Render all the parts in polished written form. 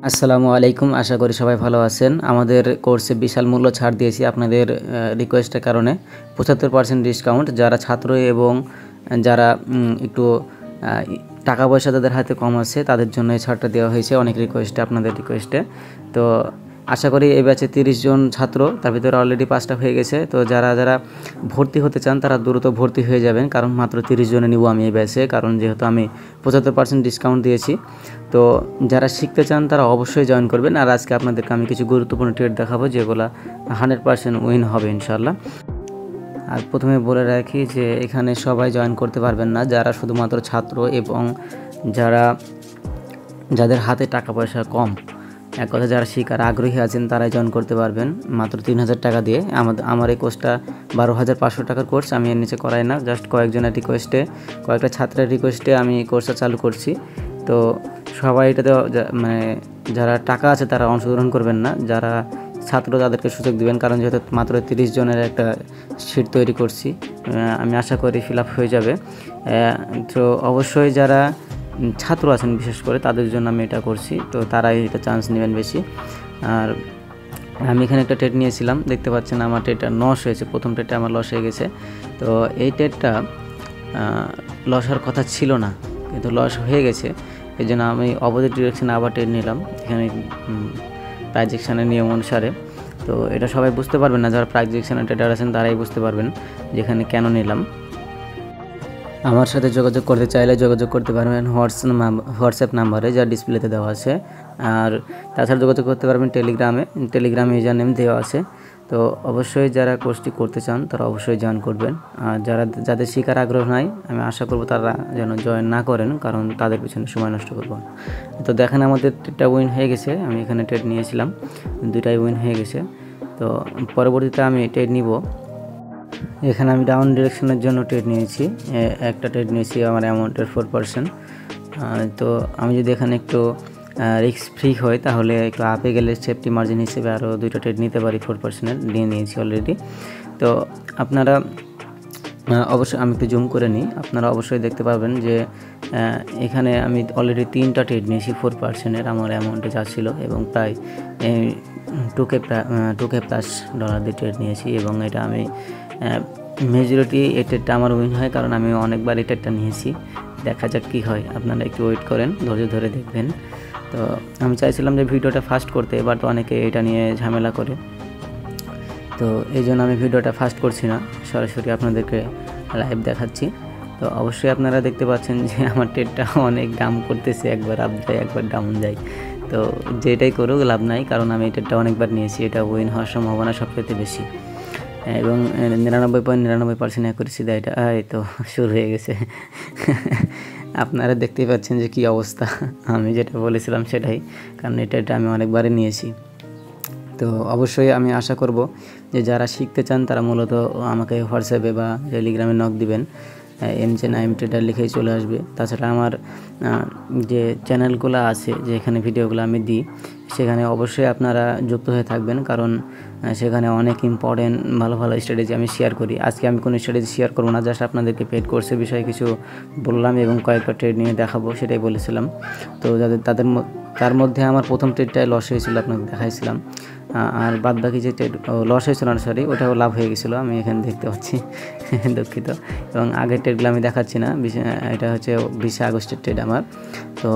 আসসালামু আলাইকুম। আশা করি সবাই ভালো আছেন। আমাদের কোর্সে বিশাল মূল্য ছাড় দিয়েছি আপনাদের রিকোয়েস্টের কারণে। 75% ডিসকাউন্ট যারা ছাত্র এবং যারা একটু আ টাকা পয়সা যাদের হাতে কম আছে তাদের জন্য এই ছাড়টা দেওয়া হয়েছে অনেক রিকোয়েস্টে, আপনাদের রিকোয়েস্টে। তো আশা করি এই ব্যাচে 30 জন ছাত্র, তার ভিতরে অলরেডি 5টা হয়ে গেছে। তো যারা ভর্তি হতে চান তারা দ্রুত ভর্তি হয়ে যাবেন, কারণ মাত্র 30 জনে নিব আমি এই ব্যাচে, কারণ যেহেতু আমি 75% ডিসকাউন্ট দিয়েছি। তো যারা শিখতে চান তারা অবশ্যই জয়েন করবেন। আর আজকে আপনাদেরকে আমি কিছু গুরুত্বপূর্ণ ট্রেড দেখাবো যেগুলো 100% উইন হবে ইনশাল্লাহ। আর প্রথমে বলে রাখি যে এখানে সবাই জয়েন করতে পারবেন না, যারা শুধুমাত্র ছাত্র এবং যাদের হাতে টাকা পয়সা কম, এক কথা যারা শিখার আগ্রহী আছেন তারাই জয়েন করতে পারবেন মাত্র 3000 টাকা দিয়ে। আমার এই কোর্সটা 12,500 টাকার কোর্স, আমি এর নিচে করাই না। জাস্ট কয়েকজনের রিকোয়েস্টে, কয়েকটা ছাত্রের রিকোয়েস্টে আমি কোর্সটা চালু করছি। তো সবাই এটাতে মানে যারা টাকা আছে তারা অংশগ্রহণ করবেন না, যারা ছাত্র তাদেরকে সুযোগ দিবেন, কারণ যেহেতু মাত্র 30 জনের একটা সিট তৈরি করছি, আমি আশা করি ফিল আপ হয়ে যাবে। তো অবশ্যই যারা ছাত্র আছেন বিশেষ করে তাদের জন্য আমি এটা করছি, তো তারাই এটা চান্স নেবেন বেশি। আর আমি এখানে একটা ট্রেড নিয়েছিলাম, দেখতে পাচ্ছেন আমার ট্রেডটা লস হয়েছে, প্রথম ট্রেডটা আমার লস হয়ে গেছে। তো এই ট্রেডটা লস হওয়ার কথা ছিল না, কিন্তু লস হয়ে গেছে। এই জন্য আমি অপোজিট ডিরেকশনে আবার ট্রেড নিলাম এখানে প্রাইজেকশনের নিয়ম অনুসারে। তো এটা সবাই বুঝতে পারবেন না, যারা প্রাইজেকশনের ট্রেডার আছেন তারাই বুঝতে পারবেন যেখানে কেন নিলাম। আমার সাথে যোগাযোগ করতে চাইলে যোগাযোগ করতে পারবেন হোয়াটসঅ্যাপ নাম্বারে যা ডিসপ্লেতে দেওয়া আছে। আর তাছাড়া যোগাযোগ করতে পারবেন টেলিগ্রাম ইউজার নেম দেওয়া আছে। তো অবশ্যই যারা কোর্সটি করতে চান তারা অবশ্যই জয়েন করবেন। আর যাদের শিখার আগ্রহ নাই, আমি আশা করব তারা যেন জয়েন না করেন, কারণ তাদের পিছনে সময় নষ্ট করব। তো দেখেন আমাদের ট্রেডটা উইন হয়ে গেছে, আমি এখানে ট্রেড নিয়েছিলাম, দুটাই উইন হয়ে গেছে। তো পরবর্তীতে আমি ট্রেড নিব। এখানে আমি ডাউন ডিরেকশনের জন্য ট্রেড নিয়েছি, একটা ট্রেড নিয়েছি আমার অ্যামাউন্টের 4%। তো আমি যদি এখানে একটু রিস্ক ফ্রি হয় তাহলে একটু আপে গেলে সেফটি মার্জিন হিসেবে আরও 2টা ট্রেড নিতে পারি, 4%-এর নিয়েছি অলরেডি। তো আপনারা অবশ্যই, আমি একটু জুম করে নিই, আপনারা অবশ্যই দেখতে পাবেন যে এখানে আমি অলরেডি 3টা ট্রেড নিয়েছি 4%-এর আমার অ্যামাউন্টে যা ছিল, এবং প্রায় 2K প্লাস ডলার দিয়ে ট্রেড নিয়েছি। এবং এটা আমি মেজরিটি এই ট্রেডটা আমার উইন হয়, কারণ আমি অনেকবার এই ট্রেডটা নিয়েছি। দেখা যাক কী হয়, আপনারা একটু ওয়েট করেন, ধৈর্য ধরে দেখবেন। তো আমি চাইছিলাম যে ভিডিওটা ফাস্ট করতে, এবার তো অনেকে এটা নিয়ে ঝামেলা করে, তো এই জন্য আমি ভিডিওটা ফাস্ট করছি না, সরাসরি আপনাদেরকে লাইভ দেখাচ্ছি। তো অবশ্যই আপনারা দেখতে পাচ্ছেন যে আমার ট্রেডটা অনেক ডাউন করতেছে, একবার আপ যায় একবার ডাউন যায়। তো যেটাই করুক লাভ নাই, কারণ আমি এই ট্রেডটা অনেকবার নিয়েছি, এটা উইন হওয়ার সম্ভাবনা সবচেয়ে বেশি। এবং 99.99% অ্যাকুরেসি দেয় এটা। এই তো শুরু হয়ে গেছে আপনারা দেখতেই পাচ্ছেন যে কী অবস্থা। আমি যেটা বলেছিলাম সেটাই, কারণ এটা আমি অনেকবারই নিয়েছি। তো অবশ্যই আমি আশা করব যে যারা শিখতে চান তারা মূলত আমাকে হোয়াটসঅ্যাপে বা টেলিগ্রামে নক দিবেন, এমজে নাইম ট্রেডার লিখেই চলে আসবে। তাছাড়া আমার যে চ্যানেলগুলো আছে, যে এখানে ভিডিওগুলো আমি দিই, সেখানে অবশ্যই আপনারা যুক্ত হয়ে থাকবেন, কারণ সেখানে অনেক ইম্পর্টেন্ট ভালো ভালো স্ট্র্যাটেজি আমি শেয়ার করি। আজকে আমি কোনো স্ট্র্যাটেজি শেয়ার করবো না, জাস্ট আপনাদেরকে পেড কোর্সের বিষয়ে কিছু বললাম এবং কয়েকটা ট্রেড নিয়ে দেখাবো, সেটাই বলেছিলাম। তো তার মধ্যে আমার প্রথম ট্রেডটাই লস হয়েছিল, আপনাকে দেখাইছিলাম। আর বাদ বাকি যে ট্রেড লস হয়েছিল না, সরি, ওটাও লাভ হয়ে গেছিলো, আমি এখানে দেখতে পাচ্ছি দুঃখিত। এবং আগের ট্রেডগুলো আমি দেখাচ্ছি না, এটা হচ্ছে 20 আগস্টের ট্রেড আমার। তো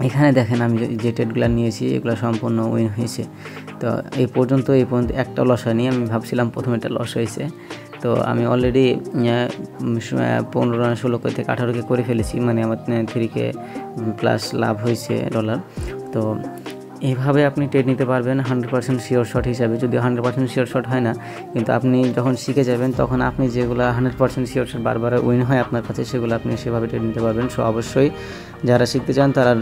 এখানে দেখেন আমি যে ট্রেডগুলো নিয়েছি এগুলো সম্পূর্ণ উইন হয়েছে। তো এই পর্যন্ত একটা লস হয়নি, আমি ভাবছিলাম প্রথমে একটা লস হয়েছে। তো আমি অলরেডি 15 16 থেকে 18K করে ফেলেছি, মানে আমার 3K প্লাস লাভ হয়েছে ডলার। তো এইভাবে আপনি ট্রেড নিতে পারবেন 100% শিওর শট হিসাবে। যদিও 100% শিওর শট হয় না, কিন্তু আপনি যখন শিখে যাবেন তখন আপনি যেগুলো 100% শিওর শট বারবার উইন হয় আপনার কাছে, সেগুলো আপনি সেভাবে ট্রেড নিতে পারবেন। সো অবশ্যই যারা শিখতে চান তারা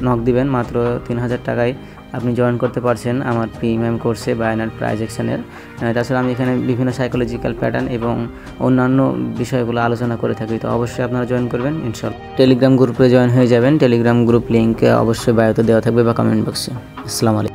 নক দিবেন, মাত্র 3000 টাকায় আপনি জয়েন করতে পারছেন আমার প্রিমিয়াম কোর্সে বায়নারি প্রাইজেকশনের। তাছাড়া আমি এখানে বিভিন্ন সাইকোলজিক্যাল প্যাটার্ন এবং অন্যান্য বিষয়গুলো আলোচনা করে থাকি। তো অবশ্যই আপনারা জয়েন করবেন ইনশাআল্লাহ। টেলিগ্রাম গ্রুপে জয়েন হয়ে যাবেন, টেলিগ্রাম গ্রুপ লিঙ্ক অবশ্যই বায়োতে দেওয়া থাকবে বা কমেন্ট বক্সে। আসসালামু আলাইকুম।